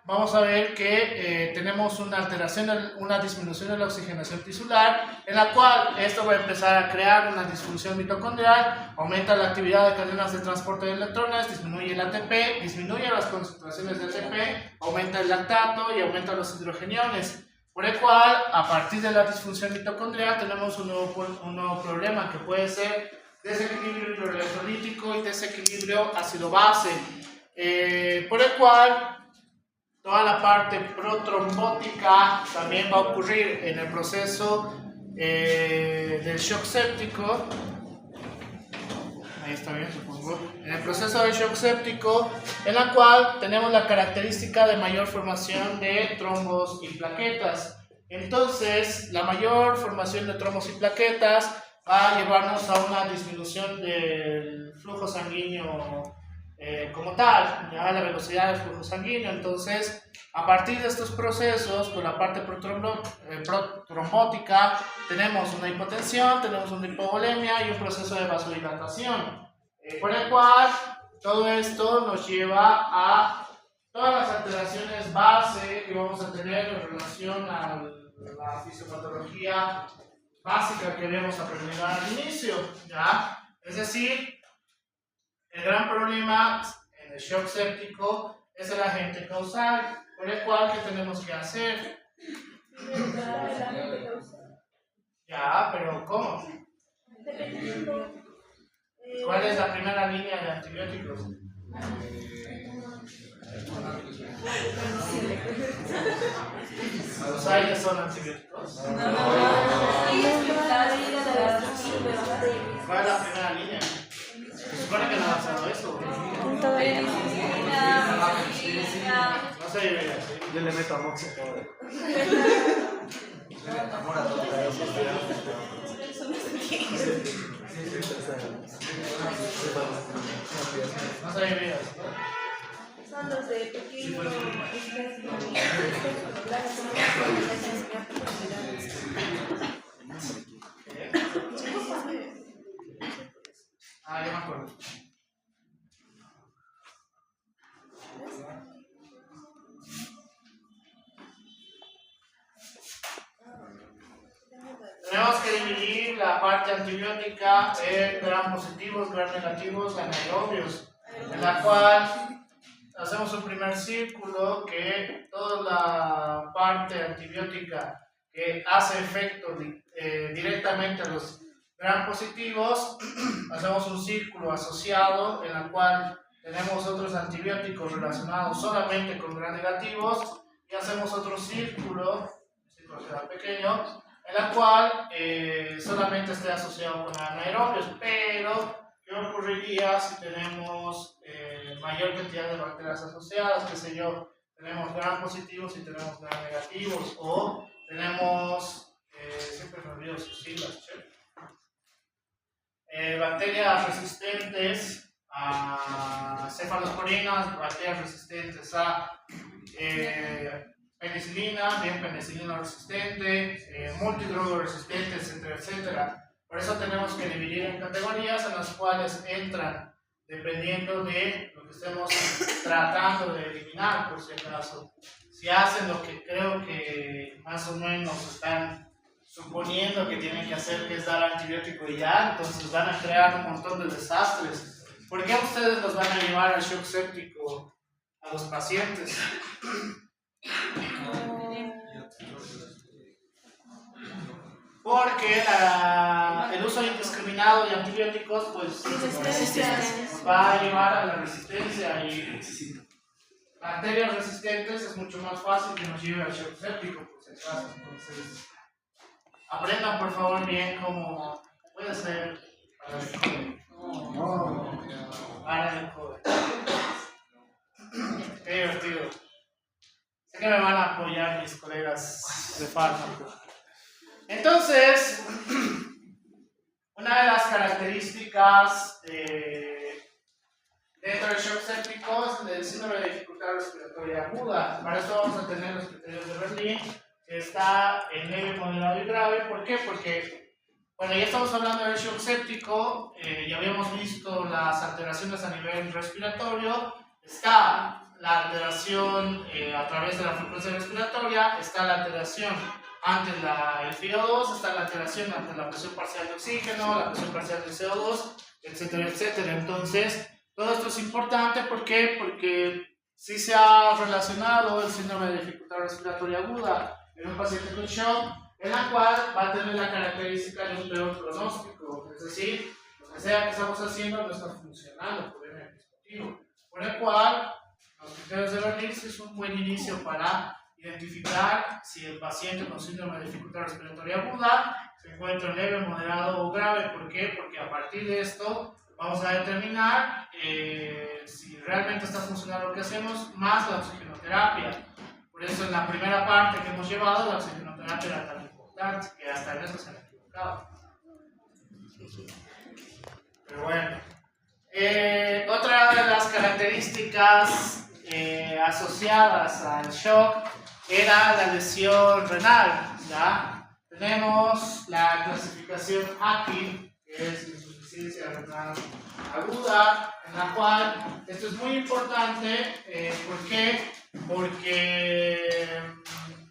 vamos a ver que tenemos una alteración, una disminución de la oxigenación tisular, en la cual esto va a empezar a crear una disfunción mitocondrial, aumenta la actividad de cadenas de transporte de electrones, disminuye el ATP, disminuye las concentraciones de ATP, aumenta el lactato y aumenta los hidrogeniones. Por el cual, a partir de la disfunción mitocondrial, tenemos un nuevo problema que puede ser desequilibrio hidroelectrolítico y desequilibrio ácido-base. Por el cual, toda la parte protrombótica también va a ocurrir en el proceso del shock séptico. Ahí está bien, supongo. En el proceso del shock séptico, en la cual tenemos la característica de mayor formación de trombos y plaquetas. Entonces, la mayor formación de trombos y plaquetas va a llevarnos a una disminución del flujo sanguíneo como tal, ya la velocidad del flujo sanguíneo. Entonces, a partir de estos procesos, por la parte protrombótica, tenemos una hipotensión, tenemos una hipovolemia y un proceso de vasodilatación, por el cual todo esto nos lleva a todas las alteraciones base que vamos a tener en relación a la fisiopatología básica que habíamos aprendido al inicio, ¿ya? Es decir, el gran problema en el shock séptico es el agente causal, por el cual, ¿qué tenemos que hacer? Ya, pero ¿cómo? ¿Cuál es la primera línea de antibióticos? ¿Los aires son antibióticos? ¿Cuál es la primera línea? Se supone que no ha pasado eso. No sé, yo le meto amoxi todo. No sé, son los de pequeño. Ah, ya me acuerdo. Tenemos que dividir la parte antibiótica en gram positivos, gram negativos, anaerobios, en la cual hacemos un primer círculo que toda la parte antibiótica que hace efecto directamente a los gram positivos, hacemos un círculo asociado en la cual tenemos otros antibióticos relacionados solamente con gram negativos y hacemos otro círculo será pequeño, en la cual solamente esté asociado con anaerobios, pero ¿qué ocurriría si tenemos mayor cantidad de bacterias asociadas? Qué sé yo, tenemos gram positivos y tenemos gram negativos, o tenemos, siempre me olvido sus siglas, bacterias resistentes a cefalosporinas, bacterias resistentes a penicilina, bien penicilina resistente, multidrogo resistente, etcétera, etcétera. Por eso tenemos que dividir en categorías en las cuales entran, dependiendo de lo que estemos tratando de eliminar, por si acaso. Si hacen lo que creo que más o menos están suponiendo que tienen que hacer, que es dar antibiótico y ya, entonces van a crear un montón de desastres. ¿Por qué ustedes los van a llevar al shock séptico a los pacientes? Porque el uso indiscriminado de antibióticos pues nos va a llevar a la resistencia, y bacterias resistentes es mucho más fácil que nos lleve al shock séptico, por si acaso. Entonces, aprendan por favor bien cómo puede ser para el COVID. Para el COVID. Qué divertido. Sé que me van a apoyar mis colegas de fármaco. Entonces, una de las características dentro del shock séptico es el síndrome de dificultad respiratoria aguda. Para esto vamos a tener los criterios de Berlín, que está en leve, moderado y grave. ¿Por qué? Porque, bueno, ya estamos hablando del shock séptico, ya habíamos visto las alteraciones a nivel respiratorio. Está la alteración a través de la frecuencia respiratoria, está la alteración ante el FiO2, está la alteración ante la presión parcial de oxígeno, la presión parcial de CO2, etcétera, etcétera. Entonces, todo esto es importante, ¿por qué? Porque sí se ha relacionado el síndrome de dificultad respiratoria aguda en un paciente con shock, en la cual va a tener la característica de un peor pronóstico, es decir, lo que sea que estamos haciendo no está funcionando por el motivo, por el cual los criterios de Berlitz es un buen inicio para identificar si el paciente con síndrome de dificultad respiratoria aguda se encuentra leve, moderado o grave. ¿Por qué? Porque a partir de esto vamos a determinar si realmente está funcionando lo que hacemos, más la oxigenoterapia. Por eso en la primera parte que hemos llevado, la oxigenoterapia era tan importante, que hasta en eso se han equivocado. Pero bueno. Otra de las características asociadas al shock era la lesión renal, ¿ya? Tenemos la clasificación aquí, que es insuficiencia renal aguda, en la cual esto es muy importante. ¿Por qué? Porque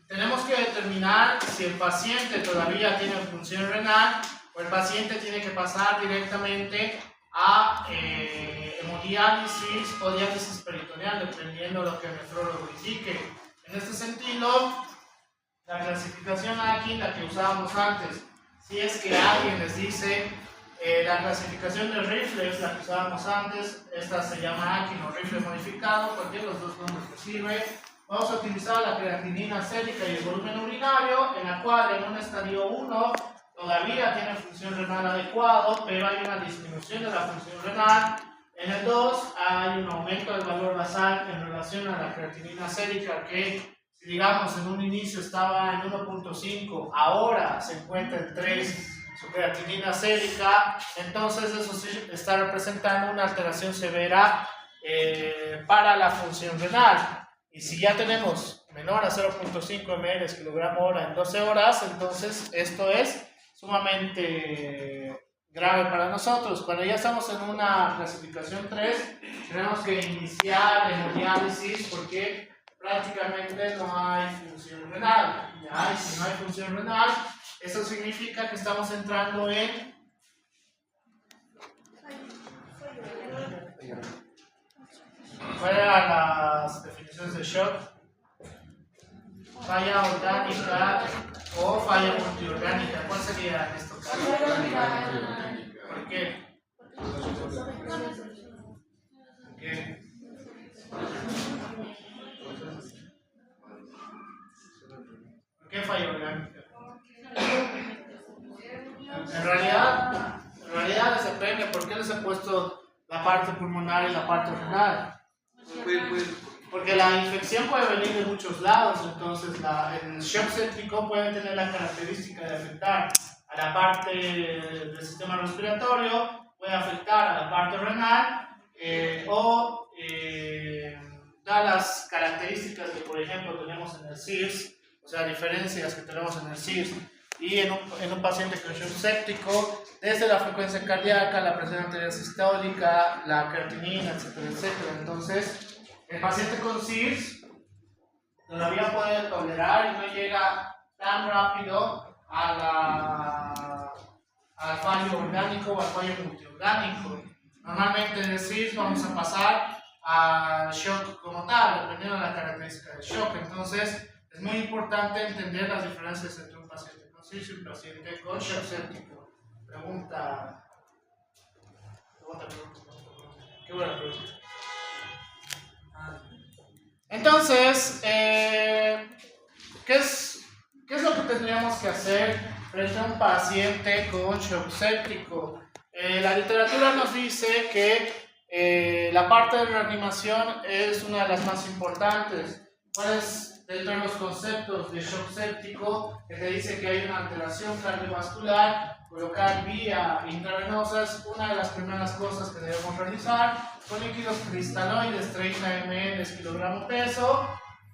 tenemos que determinar si el paciente todavía tiene función renal o el paciente tiene que pasar directamente a hemodiálisis o diálisis peritoneal, dependiendo de lo que el nefrólogo indique. En este sentido, la clasificación aquí, la que usábamos antes, si es que alguien les dice la clasificación de Rifles, la que usábamos antes, esta se llama aquí, o Rifle modificado, porque los dos nombres que sirven. Vamos a utilizar la creatinina sérica y el volumen urinario, en la cual en un estadio 1 todavía tiene función renal adecuado, pero hay una disminución de la función renal. En el 2 hay un aumento del valor basal en relación a la creatinina sérica, que si digamos en un inicio estaba en 1.5, ahora se encuentra en 3 su creatinina sérica. Entonces eso sí está representando una alteración severa para la función renal. Y si ya tenemos menor a 0.5 ml kilogramo hora en 12 horas, entonces esto es sumamente grave para nosotros. Cuando ya estamos en una clasificación 3, tenemos que iniciar hemodiálisis porque prácticamente no hay función renal. ¿Ya? Y si no hay función renal, eso significa que estamos entrando en ¿cuáles eran las definiciones de shock? Falla orgánica o falla multiorgánica. ¿Cuál sería en estos casos? ¿Por qué? ¿Por qué? ¿Por qué falla orgánica? En realidad les depende. ¿Por qué les he puesto la parte pulmonar y la parte renal? Porque la infección puede venir de muchos lados. Entonces el shock séptico puede tener la característica de afectar a la parte del sistema respiratorio, puede afectar a la parte renal o da las características que por ejemplo tenemos en el CIRS, o sea, diferencias que tenemos en el CIRS y en un paciente con shock séptico, desde la frecuencia cardíaca, la presión arterial sistólica, la creatinina, etcétera, etcétera. Entonces, el paciente con CIRS todavía puede tolerar y no llega tan rápido al fallo orgánico o al fallo multiorgánico. Normalmente en el CIRS vamos a pasar al shock como tal, dependiendo de la característica del shock. Entonces, es muy importante entender las diferencias entre un paciente con CIRS y un paciente con shock séptico. Pregunta. Qué buena pregunta. Entonces, ¿qué es lo que tendríamos que hacer frente a un paciente con shock séptico? La literatura nos dice que la parte de reanimación es una de las más importantes. ¿Cuál es dentro de los conceptos de shock séptico? Que te dice que hay una alteración cardiovascular. Colocar vía intravenosa es una de las primeras cosas que debemos realizar, con líquidos cristaloides 30 ml kilogramo peso,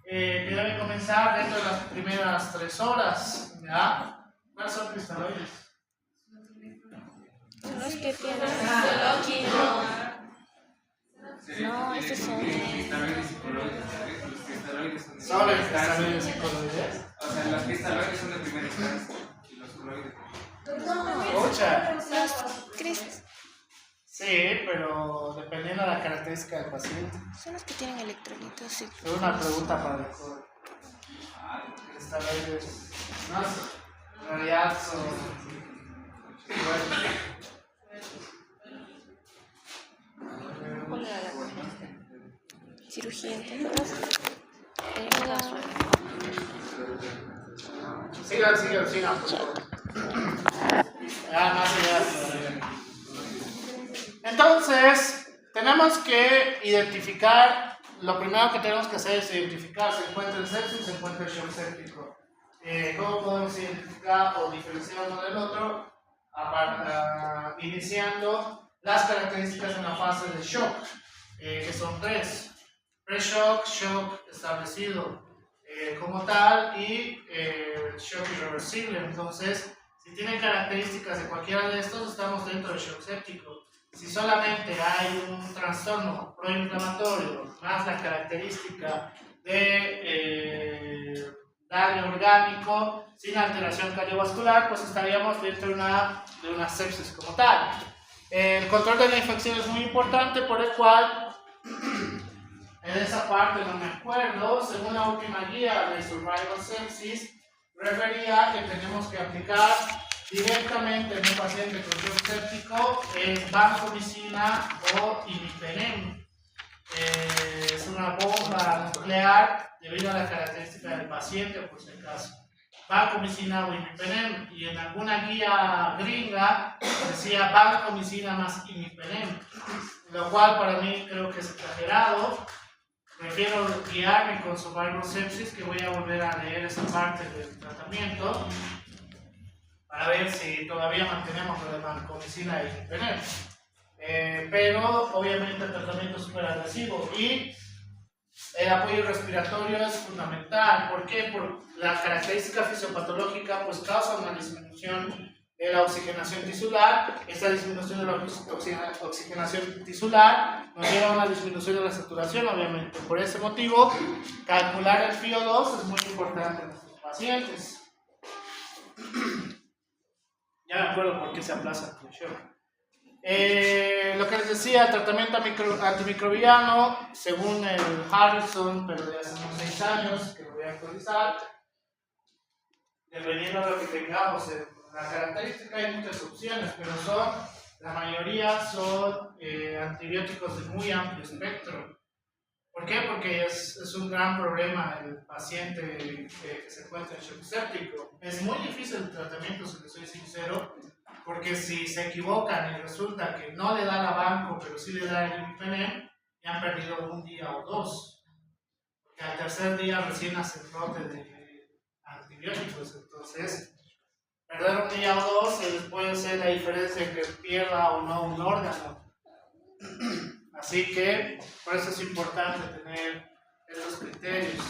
que deben comenzar dentro de las primeras 3 horas. ¿Ya? ¿Cuáles son cristaloides? Los que tienen celóquino. No, estos son cristaloides psicoloides. Los cristaloides son de Solo el primera cristaloide instancia. psicoloides. O sea, los cristaloides son de primera instancia y los coloides. Mucha. los cristos. Sí, pero dependiendo de la característica del paciente. Son los que tienen electrolitos, sí. Es una pregunta para el coro. Cristaloides. No sé. En realidad son. Bueno. ¿Cuál era la respuesta? Cirugía, entonces. Sigan, por favor. Más ideas todavía. Entonces, tenemos que identificar, lo primero que tenemos que hacer es identificar, se encuentra el sepsis, se encuentra el shock séptico. ¿Cómo podemos identificar o diferenciar uno del otro? Iniciando las características en la fase de shock, que son tres: pre-shock, shock establecido como tal y shock irreversible. Entonces, si tienen características de cualquiera de estos, estamos dentro del shock séptico. Si solamente hay un trastorno proinflamatorio más la característica de daño orgánico sin alteración cardiovascular, pues estaríamos dentro de una sepsis como tal. El control de la infección es muy importante, por el cual en esa parte no me acuerdo, según la última guía de Survival Sepsis, refería que tenemos que aplicar directamente en un paciente con shock séptico vancomicina o imipenem. Es una bomba nuclear debido a la característica del paciente, por si acaso. Vancomicina o imipenem, y en alguna guía gringa decía vancomicina más imipenem, lo cual para mí creo que es exagerado. Prefiero guiarme con Survival Sepsis, que voy a volver a leer esa parte del tratamiento para ver si todavía mantenemos lo de vancomicina y imipenem. Pero obviamente el tratamiento es súper agresivo y el apoyo respiratorio es fundamental. ¿Por qué? Por la característica fisiopatológica, pues causa una disminución de la oxigenación tisular. Esta disminución de la oxigenación tisular nos lleva a una disminución de la saturación, obviamente. Por ese motivo, calcular el FiO2 es muy importante en nuestros pacientes. Ya me acuerdo por qué se aplaza el shock. Lo que les decía, el tratamiento antimicrobiano, según el Harrison, pero de hace unos 6 años, que lo voy a actualizar, dependiendo de lo que tengamos en la característica, hay muchas opciones, pero la mayoría son antibióticos de muy amplio espectro. ¿Por qué? Porque es un gran problema el paciente que se encuentra en shock séptico. Es muy difícil el tratamiento, si les soy sincero, porque si se equivocan y resulta que no le da la banco, pero sí le da el imipenem, ya han perdido un día o dos. Porque al tercer día recién hace el brote de antibióticos. Entonces, perder un día o dos puede ser la diferencia en que pierda o no un órgano. Así que, por eso es importante tener estos criterios.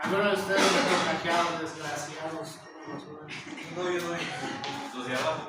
Algunos de ustedes me han contagiado, desgraciados. No, yo no. Los de abajo.